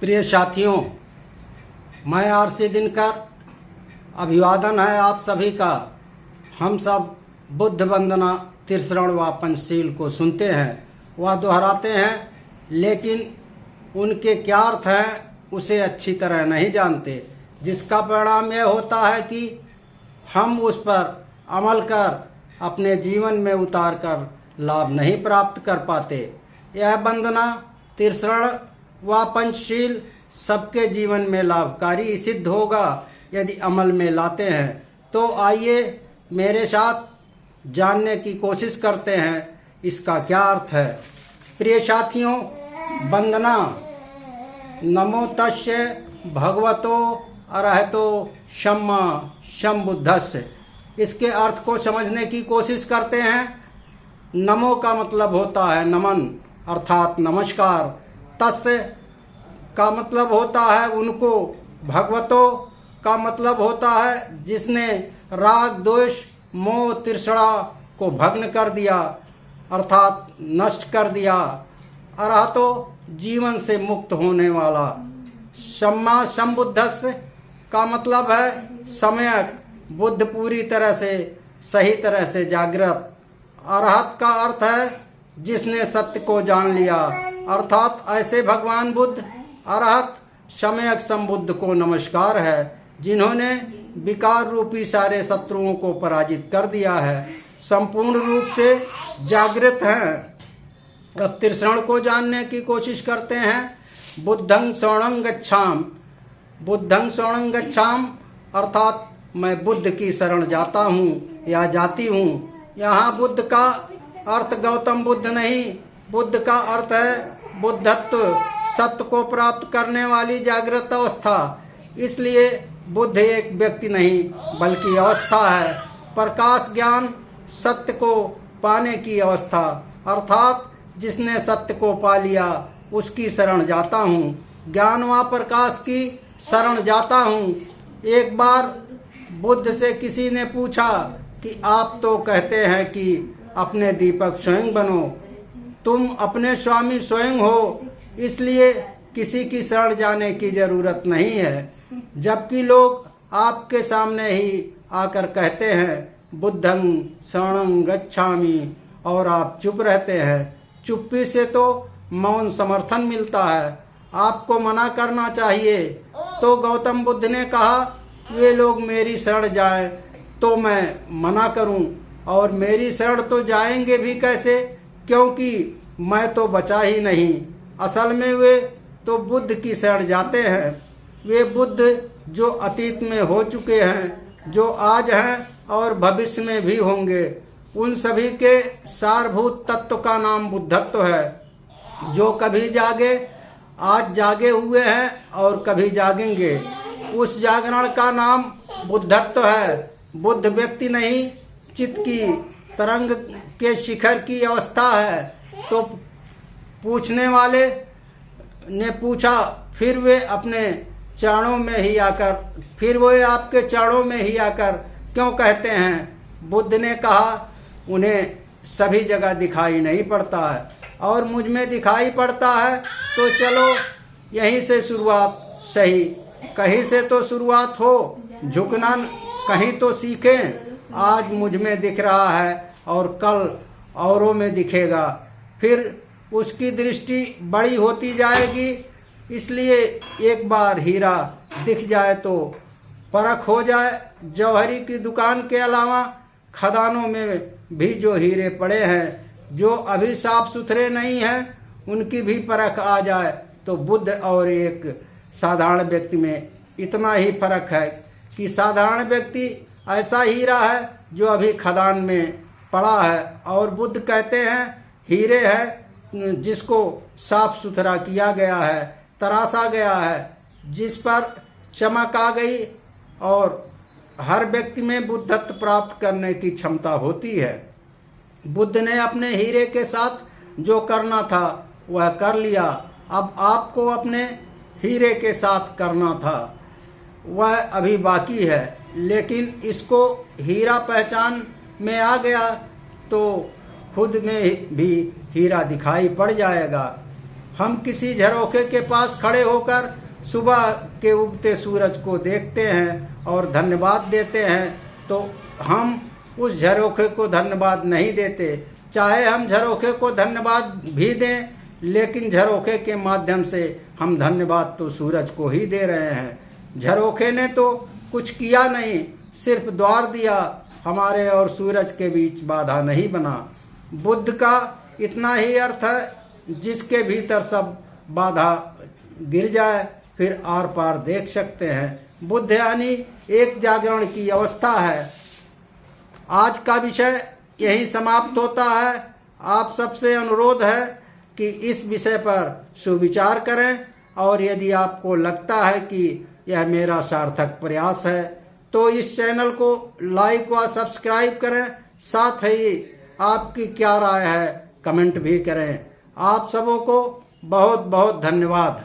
प्रिय साथियों, मैं आरसी दिनकर। अभिवादन है आप सभी का। हम सब बुद्ध वंदना त्रिशरण व पंचशील को सुनते हैं, वह दोहराते हैं, लेकिन उनके क्या अर्थ हैं उसे अच्छी तरह नहीं जानते, जिसका परिणाम यह होता है कि हम उस पर अमल कर अपने जीवन में उतार कर लाभ नहीं प्राप्त कर पाते। यह वंदना त्रिशरण व पंचशील सबके जीवन में लाभकारी सिद्ध होगा यदि अमल में लाते हैं। तो आइए मेरे साथ जानने की कोशिश करते हैं इसका क्या अर्थ है। प्रिय साथियों, वंदना नमो तस्य भगवतो अरहतो सम्मा सम्बुद्धस्य, इसके अर्थ को समझने की कोशिश करते हैं। नमो का मतलब होता है नमन अर्थात नमस्कार, तस्य का मतलब होता है उनको, भगवतो का मतलब होता है जिसने राग द्वेष मोह तृष्णा को भग्न कर दिया अर्थात नष्ट कर दिया। अरहतो जीवन से मुक्त होने वाला। सम्मा सम्बुद्धस्य का मतलब है सम्यक, बुद्ध पूरी तरह से सही तरह से जागृत। अरहत का अर्थ है जिसने सत्य को जान लिया, अर्थात ऐसे भगवान बुद्ध अरहत सम्यक संबुद्ध को नमस्कार है जिन्होंने विकार रूपी सारे शत्रुओं को पराजित कर दिया है, संपूर्ण रूप से जागृत हैं। अब त्रिशरण को जानने की कोशिश करते हैं। बुद्धं शरणं गच्छामि, बुद्धं शरणं गच्छामि अर्थात मैं बुद्ध की शरण जाता हूँ या जाती हूँ। यहाँ बुद्ध का अर्थ गौतम बुद्ध नहीं, बुद्ध का अर्थ है बुद्धत्व, सत्य को प्राप्त करने वाली जागृत अवस्था। इसलिए बुद्ध एक व्यक्ति नहीं बल्कि अवस्था है, प्रकाश ज्ञान सत्य को पाने की अवस्था, अर्थात जिसने सत्य को पा लिया उसकी शरण जाता हूँ, ज्ञान व प्रकाश की शरण जाता हूँ। एक बार बुद्ध से किसी ने पूछा कि आप तो कहते हैं कि अपने दीपक स्वयं बनो, तुम अपने स्वामी स्वयं हो, इसलिए किसी की शरण जाने की जरूरत नहीं है, जबकि लोग आपके सामने ही आकर कहते हैं बुद्धं शरणं गच्छामि और आप चुप रहते हैं। चुप्पी से तो मौन समर्थन मिलता है, आपको मना करना चाहिए। तो गौतम बुद्ध ने कहा वे लोग मेरी शरण जाएं तो मैं मना करूं, और मेरी शरण तो जाएंगे भी कैसे, क्योंकि मैं तो बचा ही नहीं। असल में वे तो बुद्ध की शरण जाते हैं, वे बुद्ध जो अतीत में हो चुके हैं, जो आज हैं और भविष्य में भी होंगे, उन सभी के सारभूत तत्व का नाम बुद्धत्व है। जो कभी जागे, आज जागे हुए हैं और कभी जागेंगे, उस जागरण का नाम बुद्धत्व है। बुद्ध व्यक्ति नहीं, चित्त की तरंग के शिखर की अवस्था है। तो पूछने वाले ने पूछा, फिर वे अपने चरणों में ही आकर, फिर वे आपके चरणों में ही आकर क्यों कहते हैं? बुद्ध ने कहा उन्हें सभी जगह दिखाई नहीं पड़ता है और मुझ में दिखाई पड़ता है, तो चलो यहीं से शुरुआत सही, कहीं से तो शुरुआत हो, झुकना कहीं तो सीखें। आज मुझ में दिख रहा है और कल औरों में दिखेगा, फिर उसकी दृष्टि बड़ी होती जाएगी। इसलिए एक बार हीरा दिख जाए तो परख हो जाए। जौहरी की दुकान के अलावा खदानों में भी जो हीरे पड़े हैं, जो अभी साफ सुथरे नहीं हैं, उनकी भी परख आ जाए तो बुद्ध और एक साधारण व्यक्ति में इतना ही फर्क है कि साधारण व्यक्ति ऐसा हीरा है जो अभी खदान में पड़ा है, और बुद्ध कहते हैं हीरे है जिसको साफ सुथरा किया गया है, तराशा गया है, जिस पर चमक आ गई, और हर व्यक्ति में बुद्धत्व प्राप्त करने की क्षमता होती है। बुद्ध ने अपने हीरे के साथ जो करना था वह कर लिया, अब आपको अपने हीरे के साथ करना था, वह अभी बाकी है। लेकिन इसको हीरा पहचान में आ गया तो खुद में भी हीरा दिखाई पड़ जाएगा। हम किसी झरोखे के पास खड़े होकर सुबह के उगते सूरज को देखते हैं और धन्यवाद देते हैं, तो हम उस झरोखे को धन्यवाद नहीं देते। चाहे हम झरोखे को धन्यवाद भी दें, लेकिन झरोखे के माध्यम से हम धन्यवाद तो सूरज को ही दे रहे हैं। झरोखे ने तो कुछ किया नहीं, सिर्फ द्वार दिया, हमारे और सूरज के बीच बाधा नहीं बना। बुद्ध का इतना ही अर्थ है, जिसके भीतर सब बाधा गिर जाए फिर आर पार देख सकते हैं। बुद्ध यानी एक जागरण की अवस्था है। आज का विषय यही समाप्त होता है। आप सबसे अनुरोध है कि इस विषय पर सुविचार करें, और यदि आपको लगता है कि यह मेरा सार्थक प्रयास है तो इस चैनल को लाइक व सब्सक्राइब करें। साथ ही आपकी क्या राय है कमेंट भी करें। आप सबों को बहुत बहुत धन्यवाद।